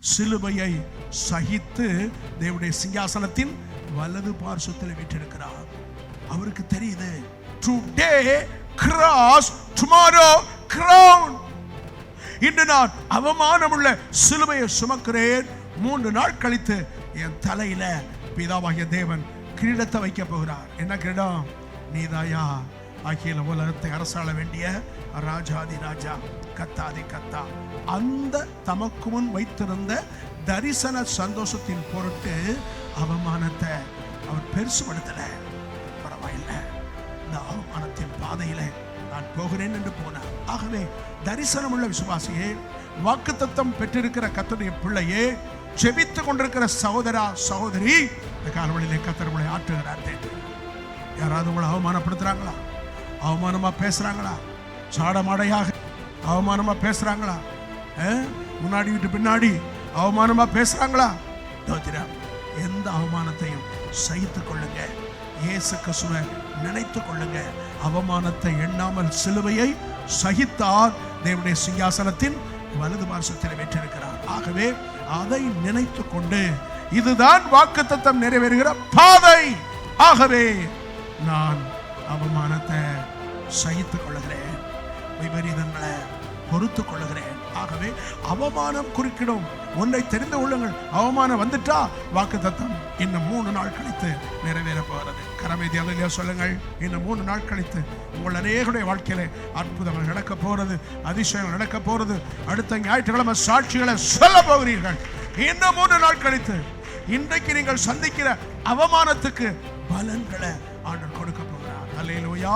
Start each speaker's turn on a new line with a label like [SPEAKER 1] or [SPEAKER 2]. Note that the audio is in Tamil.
[SPEAKER 1] சிலுவையை சகித்து தேவனுடைய சிங்காசனத்தின் வலது பார்சத்தில் வீற்றிருக்கிறார். அவருக்கு தெரியுது, டுடே கிராஸ், டுமாரோ கிரவுன். இன்று நான் அவமானமுள்ள சிலுவையை சுமக்கிறேன், 3 நாள் கழித்து என் தலையில பிதாவாகிய தேவன் கிரீடத்தை வைக்க போகிறார். என்ன கிரீடம்? நீதாயா அகில உலகத்தை அரசாள வேண்டிய ராஜாதி ராஜா, கத்தாதி கத்தா. அந்த தமக்கு முன் வைத்திருந்த தரிசன சந்தோஷத்தின் பொருட்டு அவமானத்தை அவர் பெருசுபடுத்தல. பரவாயில்லை, இந்த அவமானத்தின் பாதையில நான் போகிறேன் என்று போனார். ஆகவே தரிசனம் உள்ள விசுவாசியே, வாக்குத்தத்தம் பெற்றிருக்கிற கர்த்தருடைய பிள்ளையே, ஜெபித்துக் கொண்டிருக்கிற சகோதரா சகோதரி, இந்த காலவழியிலே கர்த்தர் உங்களை ஆற்றுகிறார். யாராவது உங்களை அவமானப்படுத்துறாங்களா? அவமானமா பேசுறாங்களா? சாடமாடையாக அவமானமா பேசுறாங்களா? முன்னாடி விட்டு பின்னாடி அவமானமா பேசுறாங்களா? எந்த அவமானத்தையும் சகித்துக் கொள்ளுங்க. இயேசு கிறிஸ்துவை நினைத்துக் கொள்ளுங்க. அவமானத்தை எண்ணாமல் சிலுவையை சகித்தார், தேவனுடைய சிங்காசனத்தின் வலது பார்சத்தில் வீற்றிருக்கிறார். ஆகவே அதை நினைத்துக் கொண்டு, இதுதான் வாக்குத்தத்தம் நிறைவேறுகிற பாதை. ஆகவே நான் அவமானத்தை சகித்துக் கொள்ளுகிறேன், விபரீதங்களை பொறுத்துக் கொள்ளுகிறேன். ஆகவே அவமானம் குறுக்கிடும் ஒன்றை தெரிந்து கொள்ளுங்கள். அவமானம் வந்துட்டா வாக்குத்தத்தம் இன்னும் 3 நாள் கழித்து நிறைவேற போகிறது. கரமேதி அல்லையா சொல்லுங்கள். இன்னும் 3 நாள் கழித்து உங்கள் அநேகருடைய வாழ்க்கையில அற்புதங்கள் நடக்க போறது, அதிசயங்கள் நடக்க போறது. அடுத்த ஞாயிற்றுக்கிழமை சாட்சிகளை சொல்ல போகிறீர்கள். இன்னும் 3 நாள் கழித்து இன்றைக்கு நீங்கள் சந்திக்கிற அவமானத்துக்கு பலன்களை ஆண்டவர் கொடுக்க போகிறார். அல்லேலூயா.